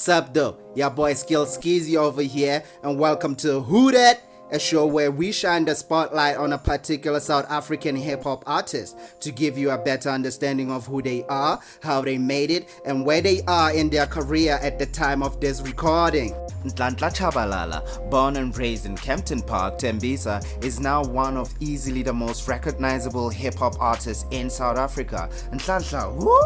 Sup though, your boy Skill Skeezy over here, and welcome to Who Dat, a show where we shine the spotlight on a particular South African hip-hop artist to give you a better understanding of who they are, how they made it, and where they are in their career at the time of this recording. Nhlanhla Chabalala, born and raised in Kempton Park, Tembisa, is now one of easily the most recognizable hip-hop artists in South Africa. Nhlanhla, who?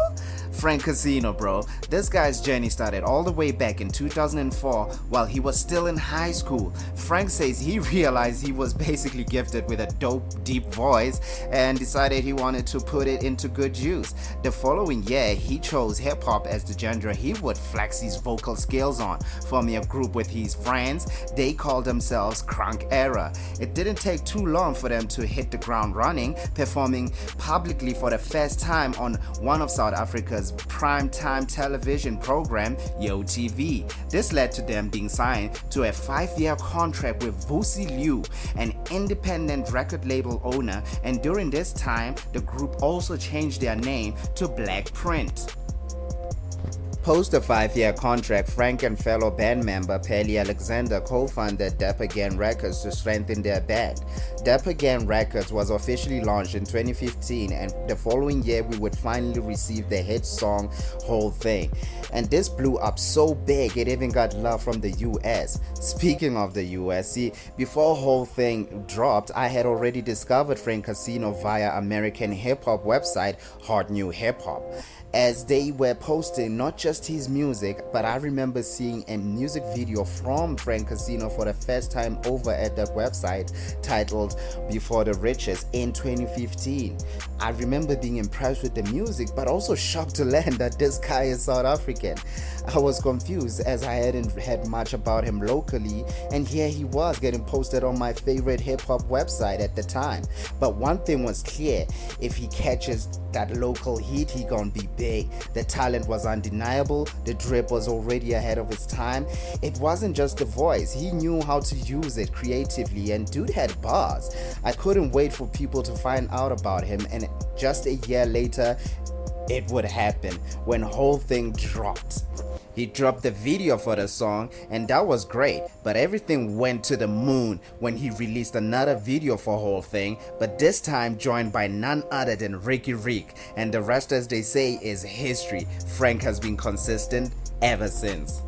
Frank Casino, bro. This guy's journey started all the way back in 2004 while he was still in high school. Frank says he realized he was basically gifted with a dope, deep voice and decided he wanted to put it into good use. The following year, he chose hip-hop as the genre he would flex his vocal skills on. Forming a group with his friends, they called themselves Crunk Era. It didn't take too long for them to hit the ground running, performing publicly for the first time on one of South Africa's prime-time television program, Yo TV. This led to them being signed to a 5-year contract with Vusi Liu, an independent record label owner, and during this time, the group also changed their name to Black Print. Post a 5-year contract, Frank and fellow band member Pelly Alexander co-founded Dapper Gang Records to strengthen their band. Dapper Gang Records was officially launched in 2015, and the following year we would finally receive the hit song Whole Thing. And this blew up so big it even got love from the US. Speaking of the US, see, before Whole Thing dropped, I had already discovered Frank Casino via American hip-hop website Hot New Hip Hop, as they were posting not just his music, but I remember seeing a music video from Frank Casino for the first time over at that website titled Before the Riches in 2015. I remember being impressed with the music, but also shocked to learn that this guy is South African. I was confused as I hadn't heard much about him locally, and here he was getting posted on my favorite hip-hop website at the time. But one thing was clear: if he catches that local heat, he gonna be big. The talent was undeniable, the drip was already ahead of its time. It wasn't just the voice, he knew how to use it creatively, and dude had bars. I couldn't wait for people to find out about him, and just a year later it would happen when Whole Thing dropped. He dropped the video for the song, and that was great, but everything went to the moon when he released another video for Whole Thing, but this time joined by none other than Ricky Rick, and the rest, as they say, is history. Frank has been consistent ever since.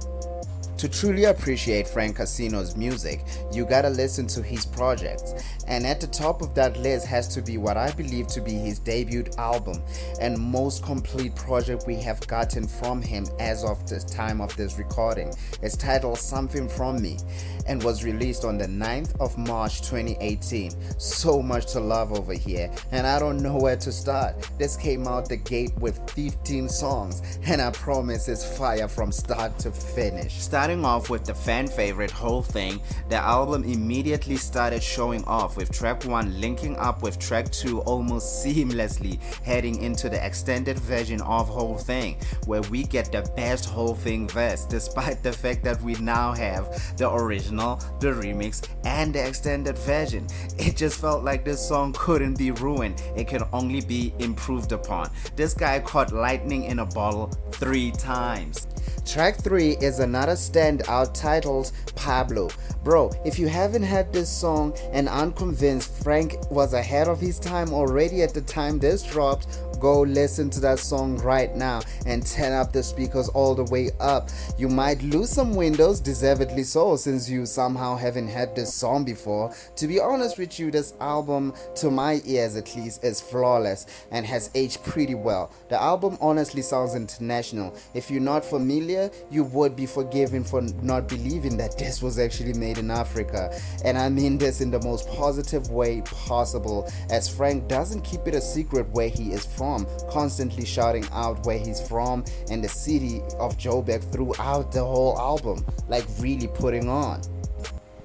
To truly appreciate Frank Casino's music, you gotta listen to his projects, and at the top of that list has to be what I believe to be his debut album and most complete project we have gotten from him as of the time of this recording. It's titled Something From Me and was released on the 9th of March 2018. So much to love over here, and I don't know where to start. This came out the gate with 15 songs, and I promise it's fire from start to finish. Starting off with the fan favorite Whole Thing, the album immediately started showing off, with track 1 linking up with track 2 almost seamlessly, heading into the extended version of Whole Thing, where we get the best Whole Thing verse, despite the fact that we now have the original, the remix, and the extended version. It just felt like this song couldn't be ruined, it can only be improved upon. This guy caught lightning in a bottle 3 times. Track 3 is another standout titled Pablo. Bro, if you haven't heard this song and unconvinced Frank was ahead of his time already at the time this dropped, go listen to that song right now and turn up the speakers all the way up. You might lose some windows, deservedly so, since you somehow haven't heard this song before. To be honest with you, this album, to my ears at least, is flawless and has aged pretty well. The album honestly sounds international. If you're not familiar, you would be forgiven for not believing that this was actually made in Africa. And I mean this in the most positive way possible, as Frank doesn't keep it a secret where he is from, constantly shouting out where he's from and the city of Joburg throughout the whole album, like really putting on.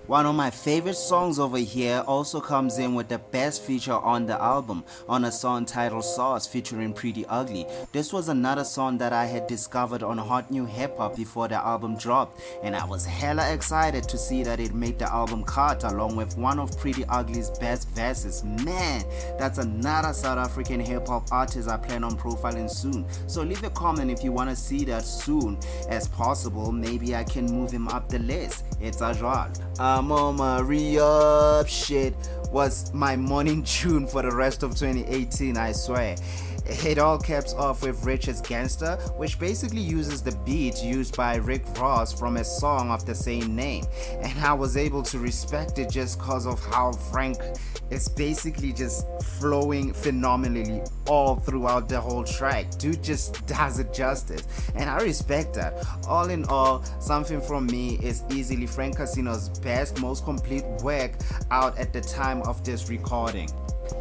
One of my favorite songs over here also comes in with the best feature on the album, on a song titled Sauce featuring Pretty Ugly. This was another song that I had discovered on Hot New Hip Hop before the album dropped, and I was hella excited to see that it made the album cut along with one of Pretty Ugly's best verses. Man, that's another South African hip hop artist I plan on profiling soon. So leave a comment if you want to see that soon as possible. Maybe I can move him up the list. It's a joie. I'm on my re-up shit was my morning tune for the rest of 2018, I swear. It all caps off with Rich's Gangster, which basically uses the beat used by Rick Ross from a song of the same name. And I was able to respect it just because of how Frank is basically just flowing phenomenally all throughout the whole track. Dude just does it justice, and I respect that. All in all, Something From Me is easily Frank Casino's best, most complete work out at the time of this recording.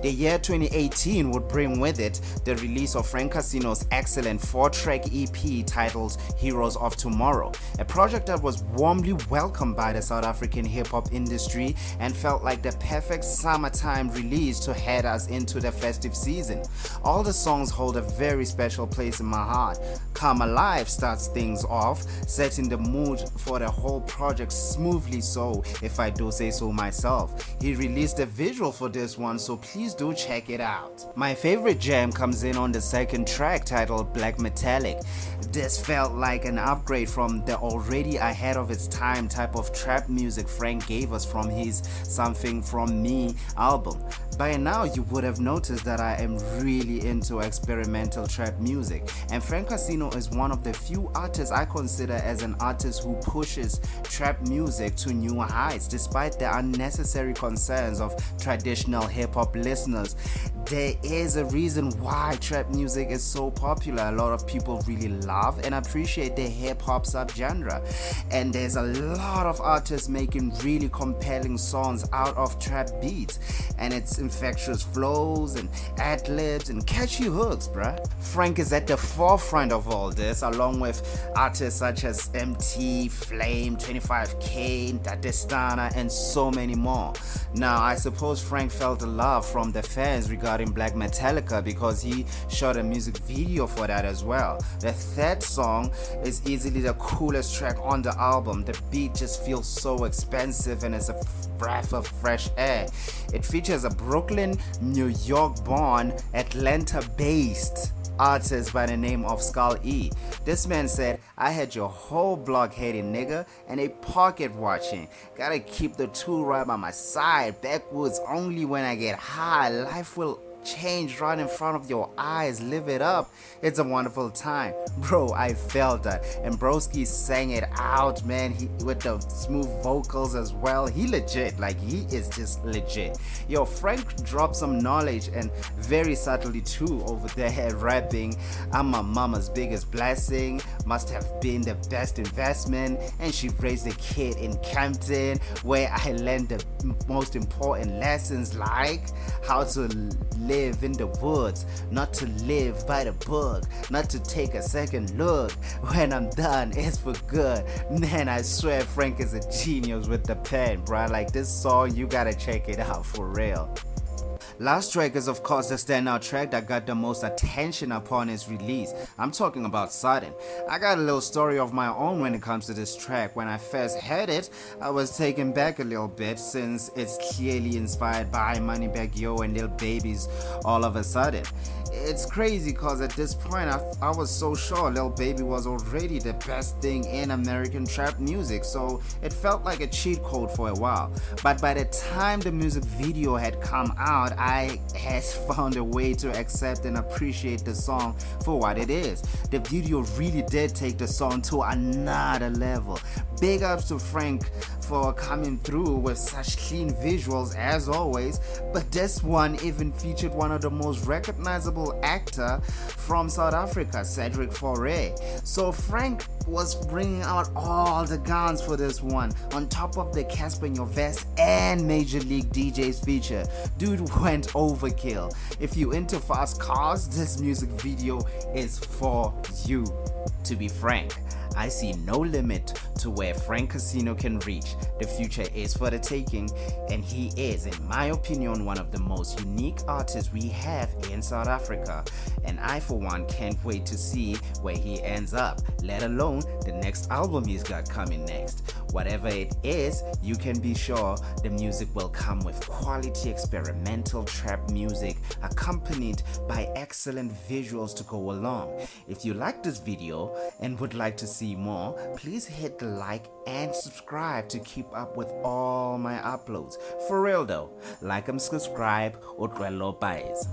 The year 2018 would bring with it the release of Frank Casino's excellent 4-track EP titled Heroes of Tomorrow, a project that was warmly welcomed by the South African hip-hop industry and felt like the perfect summertime release to head us into the festive season. All the songs hold a very special place in my heart. Come Alive starts things off, setting the mood for the whole project smoothly so, if I do say so myself. He released a visual for this one, so please do check it out. My favorite jam comes in on the second track titled Black Metallic. This felt like an upgrade from the already ahead of its time type of trap music Frank gave us from his Something From Me album. By now you would have noticed that I am really into experimental trap music, and Frank Casino is one of the few artists I consider as an artist who pushes trap music to new heights despite the unnecessary concerns of traditional hip-hop listeners. There is a reason why trap music is so popular. A lot of people really love and appreciate the hip-hop subgenre, and there's a lot of artists making really compelling songs out of trap beats and its infectious flows and ad-libs and catchy hooks, bruh. Frank is at the forefront of all this, along with artists such as MT, Flame, 25K, Datestana, and so many more. Now, I suppose Frank felt the love from the fans regarding Black Metallica because he shot a music video for that as well. The third song is easily the coolest track on the album. The beat just feels so expensive and it's a breath of fresh air. It features a Brooklyn, New York born, Atlanta based artist by the name of Skull E. This man said, I had your whole block hating nigga and a pocket watching. Gotta keep the tool right by my side. Backwoods only when I get high. Life will change right in front of your eyes. Live it up. It's a wonderful time. Bro, I felt that. And Broski sang it out, man. He with the smooth vocals as well. He legit. Like, he is just legit. Yo, Frank dropped some knowledge and very subtly too over there rapping. I'm my mama's biggest blessing. Must have been the best investment. And she raised a kid in Kempton where I learned the most important lessons like how to live in the woods, not to live by the book, not to take a second look. When I'm done, it's for good. Man, I swear Frank is a genius with the pen, bruh. Like, this song, you gotta check it out for real. Last track is of course the standout track that got the most attention upon its release. I'm talking about Sudden. I got a little story of my own when it comes to this track. When I first heard it, I was taken back a little bit since it's clearly inspired by Moneybagg Yo and Lil Baby's All of a Sudden. It's crazy cause at this point I was so sure Lil Baby was already the best thing in American trap music, so it felt like a cheat code for a while. But by the time the music video had come out, I had found a way to accept and appreciate the song for what it is. The video really did take the song to another level. Big ups to Frank for coming through with such clean visuals as always, but this one even featured one of the most recognizable actor from South Africa, Cedric Foray. So Frank was bringing out all the guns for this one, on top of the Casper in Your Vest and Major League DJ's feature. Dude went overkill. If you into fast cars, this music video is for you. To be frank, I see no limit to where Frank Casino can reach. The future is for the taking, and he is, in my opinion, one of the most unique artists we have in South Africa. And I, for one, can't wait to see where he ends up, let alone the next album he's got coming next. Whatever it is, you can be sure the music will come with quality experimental trap music accompanied by excellent visuals to go along. If you like this video and would like to see more, please hit the like and subscribe to keep up with all my uploads. For real though, like and subscribe or buys.